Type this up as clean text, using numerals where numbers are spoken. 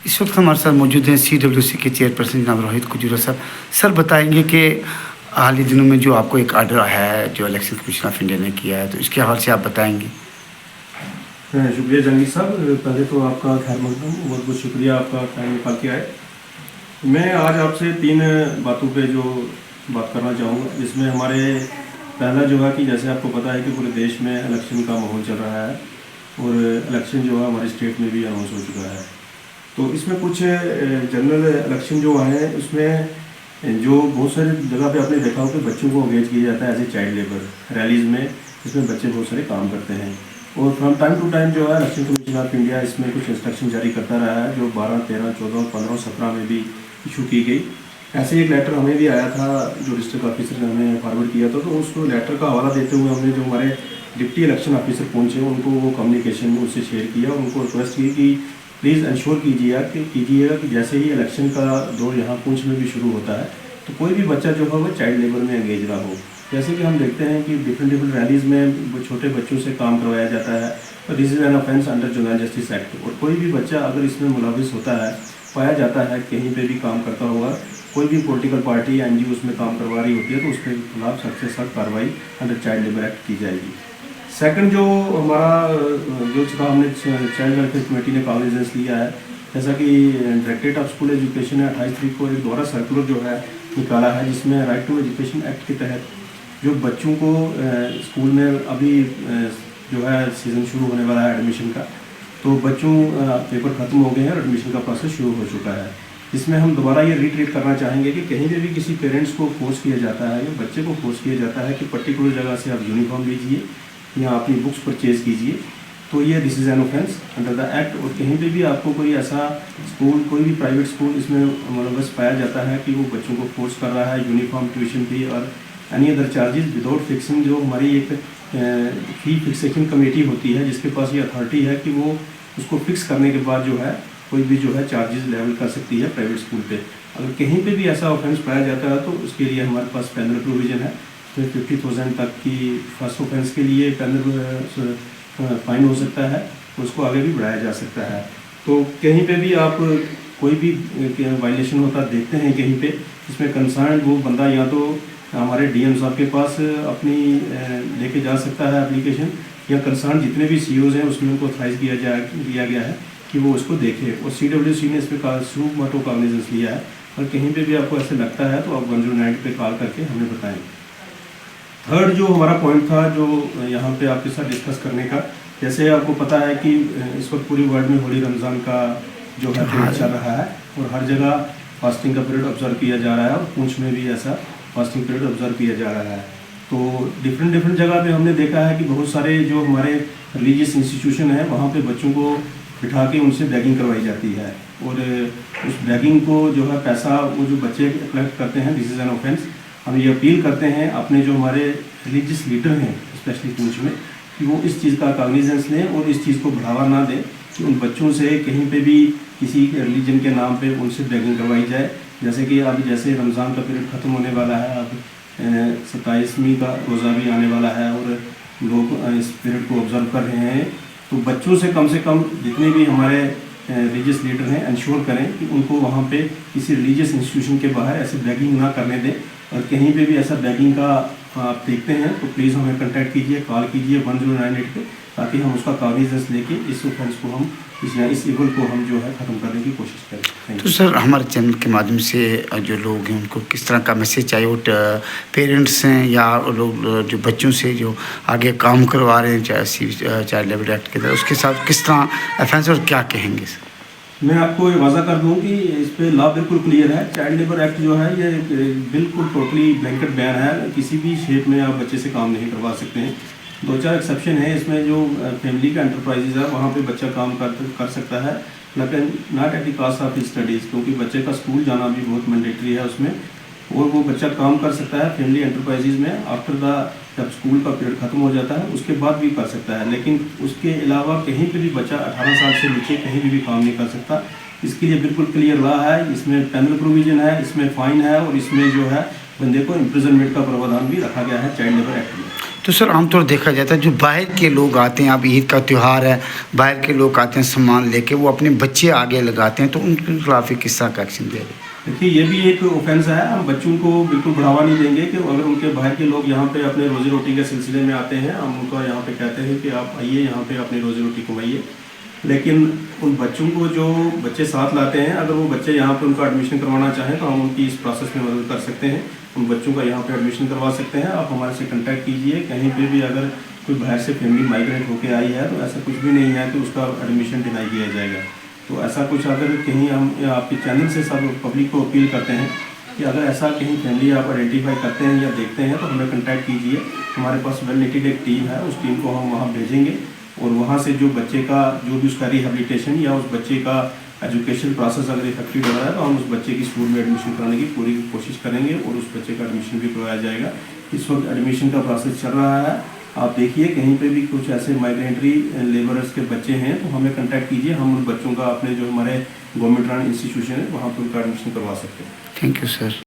इस वक्त हमारे साथ मौजूद हैं CWC के चेयरपर्सन जनाब रोहित कुजूरा साहब। सर बताएंगे कि हाल ही दिनों में जो आपको एक आर्डर आया है जो इलेक्शन कमीशन ऑफ इंडिया ने किया है, तो इसके हवाले से आप बताएंगे। शुक्रिया जंगी साहब, पहले तो आपका खैर मकदम, बहुत बहुत शुक्रिया आपका टाइम निकाल के आए। मैं आज आपसे 3 बातों पे जो बात करना चाहूँगा, जिसमें हमारे पहला जो है कि जैसे आपको पता है कि पूरे देश में इलेक्शन का माहौल चल रहा है और इलेक्शन जो है हमारे स्टेट में भी अनाउंस हो चुका है। तो इसमें कुछ जनरल इलेक्शन जो है उसमें जो बहुत सारी जगह पे आपने देखा हो कि बच्चों को एंगेज किया जाता है as a child labour rallies में, इसमें बच्चे बहुत सारे काम करते हैं। और फ्रॉम टाइम टू टाइम जो है इलेक्शन कमीशन ऑफ इंडिया इसमें कुछ इंस्ट्रक्शन जारी करता रहा है, जो 12, 13, 14, 15, 17 में भी इशू की गई। ऐसे एक लेटर हमें भी आया था जो डिस्ट्रिक्ट ऑफिसर ने हमें फॉरवर्ड किया था, तो उस लेटर का हवाला देते हुए हमने जो हमारे डिप्टी इलेक्शन ऑफिसर पहुँचे उनको वो कम्युनिकेशन में उससे शेयर किया, उनको रिक्वेस्ट की कि प्लीज़ इंश्योर कीजिएगा कि जैसे ही इलेक्शन का दौर यहाँ पुंछ में भी शुरू होता है तो कोई भी बच्चा जो है वो चाइल्ड लेबर में एंगेज ना हो। जैसे कि हम देखते हैं कि डिफरेंट रैलीज़ में छोटे बच्चों से काम करवाया जाता है, तो this is an offence under juvenile justice act. और कोई भी बच्चा अगर इसमें मुलविस होता है, पाया जाता है कहीं पे भी काम करता होगा, कोई भी पॉलिटिकल पार्टी या NGO उसमें काम करवा रही होती है, तो उसके खिलाफ सख्त से सख्त कार्रवाई अंडर चाइल्ड लेबर एक्ट की जाएगी। सेकंड जो हमारा जो था हमने चाइल्ड वेलफेयर कमेटी ने कॉग्निजेंस लिया है, जैसा कि डायरेक्टरेट ऑफ स्कूल एजुकेशन ने 28 तारीख को एक दोहरा सर्कुलर जो है निकाला है, जिसमें राइट टू एजुकेशन एक्ट के तहत जो बच्चों को स्कूल में अभी जो है सीज़न शुरू होने वाला है एडमिशन का, तो बच्चों पेपर ख़त्म हो गए हैं और एडमिशन का प्रोसेस शुरू हो चुका है। इसमें हम दोबारा ये रिट्रीट करना चाहेंगे कि कहीं पे भी किसी पेरेंट्स को फोर्स किया जाता है या बच्चे को फोर्स किया जाता है कि पर्टिकुलर जगह से आप यूनिफॉर्म लीजिए या अपनी बुक्स परचेज़ कीजिए, तो ये this is an offence under the act. और कहीं पे भी आपको कोई ऐसा स्कूल, कोई भी प्राइवेट स्कूल इसमें मुलव्वस पाया जाता है कि वो बच्चों को फोर्स कर रहा है यूनिफॉर्म, ट्यूशन फी और any other charges without fixing, जो हमारी एक फी फिक्सेशन कमेटी होती है जिसके पास ये अथॉरिटी है कि वो उसको फिक्स करने के बाद जो है कोई भी जो है चार्जेस लेवल कर सकती है प्राइवेट स्कूल पे। अगर कहीं पे भी ऐसा ऑफेंस पाया जाता है तो उसके लिए हमारे पास पेनल प्रोविज़न है, तो 50,000 तक की फर्स्ट ऑफेंस के लिए पेनल फाइन हो सकता है, उसको आगे भी बढ़ाया जा सकता है। तो कहीं पे भी आप कोई भी वायलेशन होता देखते हैं कहीं पे, इसमें कंसर्न वो बंदा या तो हमारे DM साहब के पास अपनी लेके जा सकता है एप्लीकेशन, या कंसर्न जितने भी CEOs हैं उसमें उनको ऑथराइज किया गया है कि वो उसको देखे। और CWC ने इस पर सुमोटो कॉग्निजेंस लिया है, और कहीं पे भी आपको ऐसे लगता है तो आप 109 पे कॉल करके हमें बताएं। थर्ड जो हमारा पॉइंट था जो यहाँ पे आपके साथ डिस्कस करने का, जैसे आपको पता है कि इस वक्त पूरी वर्ल्ड में होली रमज़ान का जो है पीरियड चल रहा है और हर जगह फास्टिंग का पीरियड ऑब्जर्व किया जा रहा है, और पुंछ में भी ऐसा फास्टिंग पीरियड ऑब्जर्व किया जा रहा है। तो डिफरेंट जगह पे हमने देखा है कि बहुत सारे जो हमारे रिलीजियस इंस्टीट्यूशन है वहाँ पे बच्चों को बिठा के उनसे बैगिंग करवाई जाती है, और उस बैगिंग को जो है पैसा वो जो बच्चे कलेक्ट करते हैं, दिस इज़ एन ऑफेंस। हम ये अपील करते हैं अपने जो हमारे रिलीजियस लीडर हैं स्पेशली पुंछ में, कि वो इस चीज़ का कॉग्निजेंस लें और इस चीज़ को बढ़ावा ना दें कि उन बच्चों से कहीं पे भी किसी रिलीजन के नाम पे उनसे बैगिंग करवाई जाए। जैसे कि अब जैसे रमज़ान का पीरियड ख़त्म होने वाला है, अब 27वीं का रोज़ा भी आने वाला है और लोग इस पीरियड को ऑब्जर्व कर रहे हैं, तो बच्चों से कम जितने भी हमारे रिलीजियस लीडर हैं इंश्योर करें कि उनको वहाँ पे किसी रिलीजियस इंस्टीट्यूशन के बाहर ऐसे बैगिंग ना करने दें। और कहीं पे भी ऐसा बैगिंग का आप देखते हैं तो प्लीज़ हमें कांटेक्ट कीजिए, कॉल कीजिए 1098 पे, ताकि हम उसका कॉग्निजेंस लेके इस ऑफेंस को हम इस इवल को हम जो है ख़त्म करने की कोशिश करें। तो सर हमारे चैनल के माध्यम से जो लोग हैं उनको किस तरह का मैसेज चाहिए, वो पेरेंट्स हैं या लोग जो बच्चों से जो आगे काम करवा रहे हैं चाइल्ड लेबर एक्ट के तहत, उसके साथ किस तरह ऑफेंस और क्या कहेंगे सर? मैं आपको ये वाज़ा कर दूं कि इस पे लॉ बिल्कुल क्लियर है। चाइल्ड लेबर एक्ट जो है ये बिल्कुल टोटली ब्लैंकेट बैन है, किसी भी शेप में आप बच्चे से काम नहीं करवा सकते हैं। 2-4 एक्सेप्शन है इसमें, जो फैमिली का एंटरप्राइजेज है वहाँ पे बच्चा काम कर सकता है, लेकिन not at the cost of studies, क्योंकि बच्चे का स्कूल जाना भी बहुत मैंडेटरी है उसमें, और वो बच्चा काम कर सकता है फैमिली एंटरप्राइजेज में आफ्टर द जब स्कूल का पीरियड ख़त्म हो जाता है उसके बाद भी कर सकता है। लेकिन उसके अलावा कहीं पे भी बच्चा 18 साल से नीचे कहीं भी काम नहीं कर सकता। इसके लिए बिल्कुल क्लियर लॉ है, इसमें पेनल प्रोविज़न है, इसमें फ़ाइन है, और इसमें जो है बंदे को इम्प्रिजनमेंट का प्रावधान भी रखा गया है चाइल्ड लेबर एक्ट में। तो सर आमतौर देखा जाता है जो बाहर के लोग आते हैं, अब ईद का त्यौहार है, बाहर के लोग आते हैं सामान लेके, वो अपने बच्चे आगे लगाते हैं, तो उनके खिलाफ किस तरह का एक्शन दे रहे हैं? देखिए ये भी एक ऑफेंस है। हम बच्चों को बिल्कुल बढ़ावा नहीं देंगे कि अगर उनके बाहर के लोग यहाँ पे अपने रोजी रोटी के सिलसिले में आते हैं, हम उनको यहाँ पे कहते हैं कि आप आइए यहाँ पे अपनी रोजी रोटी कमाइए। लेकिन उन बच्चों को जो बच्चे साथ लाते हैं, अगर वो बच्चे यहाँ पे उनका एडमिशन करवाना चाहें तो हम उनकी इस प्रोसेस में मदद कर सकते हैं, उन बच्चों का यहाँ पे एडमिशन करवा सकते हैं। आप हमारे से कांटेक्ट कीजिए। कहीं पे भी अगर कोई बाहर से फैमिली माइग्रेट होकर आई है तो ऐसा कुछ भी नहीं है कि उसका एडमिशन डिनाई किया जाएगा। तो ऐसा कुछ अगर कहीं हम आपके चैनल से सब पब्लिक को अपील करते हैं कि अगर ऐसा कहीं फैमिली आप आइडेंटिफाई करते हैं या देखते हैं तो हमें कांटेक्ट कीजिए। हमारे पास वेल नीटेड एक टीम है, उस टीम को हम वहाँ भेजेंगे और वहाँ से जो बच्चे का जो भी उसका रिहेबिलिटेशन या उस बच्चे का एजुकेशन प्रोसेस अगर इफेक्टिव हो रहा है तो हम उस बच्चे की स्कूल में एडमिशन कराने की पूरी कोशिश करेंगे और उस बच्चे का एडमिशन भी करवाया जाएगा। इस वक्त एडमिशन का प्रोसेस चल रहा है। आप देखिए कहीं पे भी कुछ ऐसे माइग्रेंटरी लेबरर्स के बच्चे हैं तो हमें कांटेक्ट कीजिए। हम उन बच्चों का अपने जो हमारे गवर्नमेंट रन इंस्टीट्यूशन है वहाँ पर उनका एडमिशन करवा सकते हैं। Thank you sir.